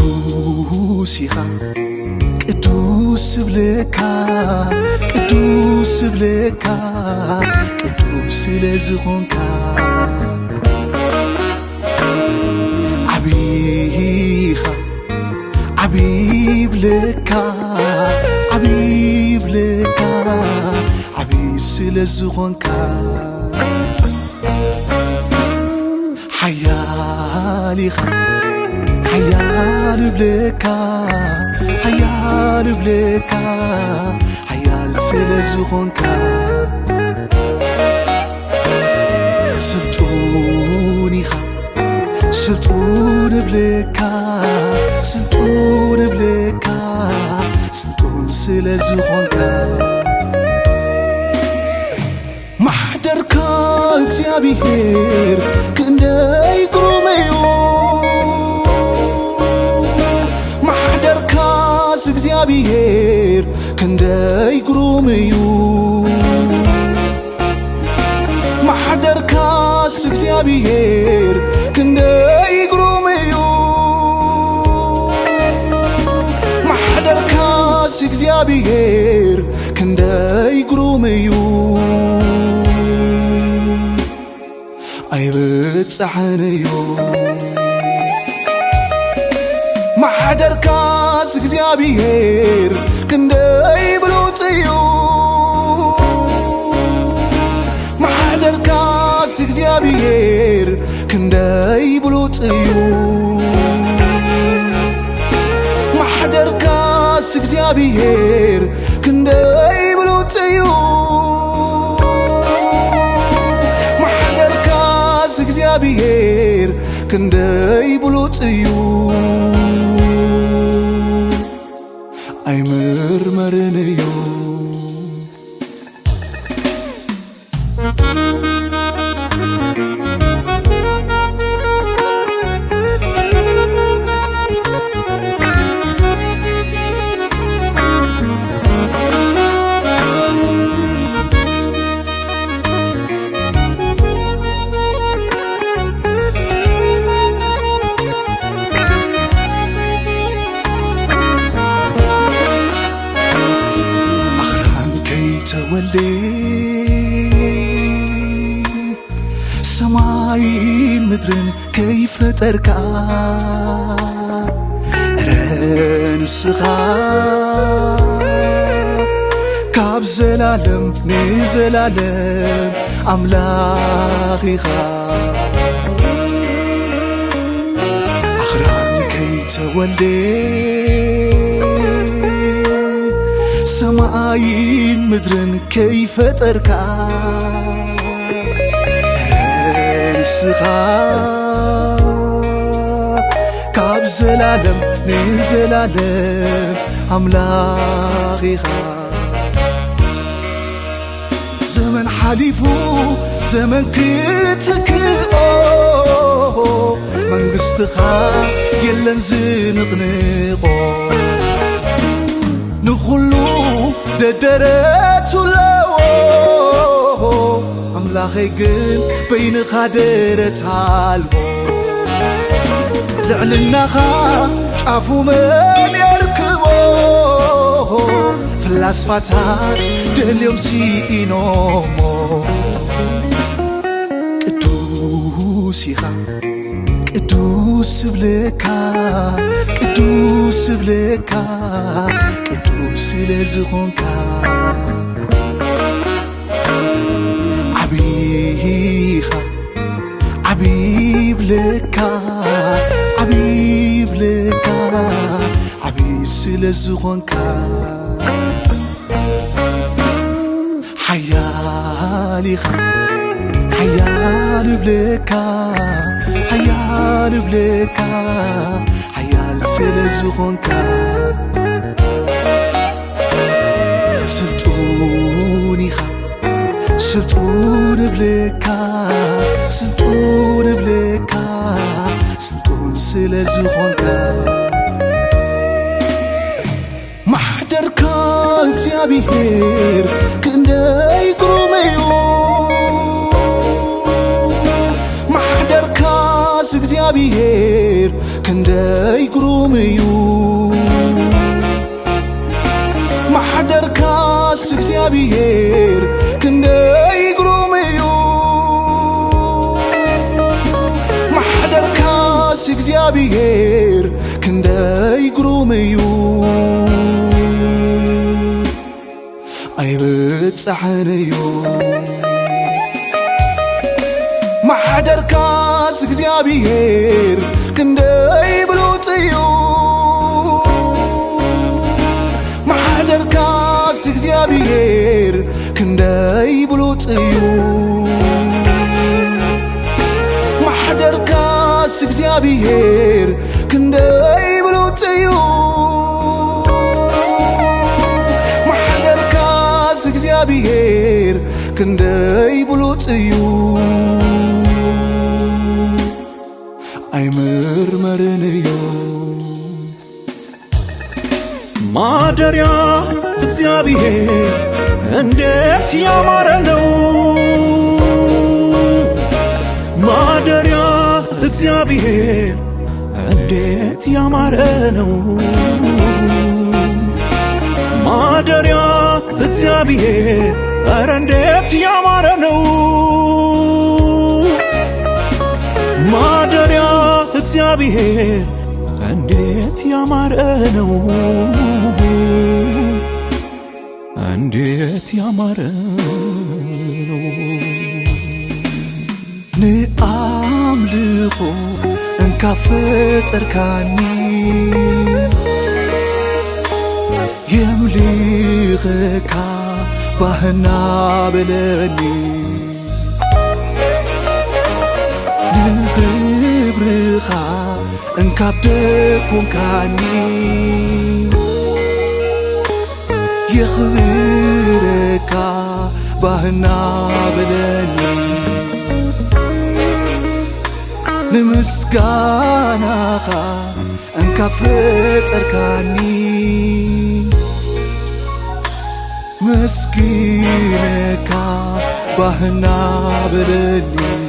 ቅዱስ ኢኻ ቅዱስ ብለካ ቅዱስ ብለካ ቅዱስ ስለዝኾንካ ዓቢኻ ዓቢይ ብለካ ዓቢይ ብለካ ዓቢይ ስለዝኾንካ ሓያል ኢኻ ሓያል ብለካ ሓያል ብለካ ሓያል ስለዝኾንካ ስልጡን ኢኻ ስልጡን ብለካ ስልጡን ብለካ ስልጡን ስለዝኾንካ ማሕደርካ እግዚአብሔር ክንደይ ግሩም እዩ ማሕደርካስ እግዚአብሔር ክንደይ ግሩም እዩ ማሕደርካስ እግዚአብሔር ክንደይ ግሩም እዩ ማሕደርካስ እግዚአብሔር ክንደይ ግሩም እዩ ኣይብፅሕን እዩ ማሕደርካስ እግዚአብሔር ክንደይ ብሉፅ እዩ ማሕደርካስ እግዚአብሔር ክንደይ ብሉፅ እዩ ማሕደርካስ እግዚአብሔር ክንደይ ብሉፅ እዩ ማሕደርካስ እግዚአብሔር ክንደይ ብሉፅ እዩ ኣይምርመርን እዩ ሰማይን ምድርን ከይፈጠርካ ረንስኻ ካብ ዘላለም ንዘላለም ኣምላኽ ኢኻ ኣኽራን ከይተወልደ ሰማይን ምድርን ከይፈጠርካ ረንስኻ ካብ ዘላለም ንዘላለም ኣምላኽ ኢኻ ዘመን ሓሊፉ ዘመን ክትክኦ መንግሥትኻ የለን ዝንቕንቆ ንኹሉ ደደረቱለዎ ኣምላኸይ ግን በይንኻ ደረት ኣልቦ ልዕልናኻ ጫፉ መን የርክቦ ፍላስፋታት ደልዮም ሲኢኖሞ ቅዱስ ኢኻ ቅዱስ ብለካ ቅዱስ ብለካ ቅዱስ ስለዝኾንካ ዓቢይ ኢኻ ዓቢይ ብለካ ዓቢይ ብለካ ዓቢይ ስለዝኾንካ ሓያል ኢኻ ሓያል ብለካ ሓያል ብለካ ሓያል ስለዝኾንካ ስልጡን ኢኻ ስልጡን ብለካ ስልጡን ብለካ ስልጡን ስለዝኾንካ ማሕደርካ እግዚአብሔር ክንደይ ግሩም እዩ ማሕደርካስ እግዚአብሔር ክንደይ ግሩም እዩ ማሕደርካስ እግዚአብሔር ክንደይ ግሩም እዩ ማሕደርካስ እግዚአብሔር ክንደይ ግሩም እዩ ኣይብፅሕን እዩ ማሕደርካስ እግዚአብሔር ክንደይ ብሉፅ እዩ ማሕደርካስ እግዚአብሔር ክንደይ ብሉፅ እዩ ማሕደርካስ እግዚአብሔር ክንደይ ብሉፅ እዩ ማሕደርካስ እግዚአብሔር ክንደይ ብሉፅ እዩ ኣይምርመርን እዩ ማደሪያ እግዚአብሔር እንዴት ያማረ ነው ማደሪያ እግዚአብሔር እንዴት ያማረ ነው ማደሪያ እግዚአብሔር ኧረ እንዴት ያማረ ነው ማደሪያ እግዚአብሔር እንዴት ያማረ ነው እንዴት ያማረ ነው ንአምልኾ እንካፈጠርካኒ የምልኸካ ባህና በለኒ ንኽብርኻ እንካብ ደኮንካኒ የኽብረካ ባህና በለኒ ንምስጋናኻ እንካብ ፈጠርካኒ መስኪነካ ባህና በለኒ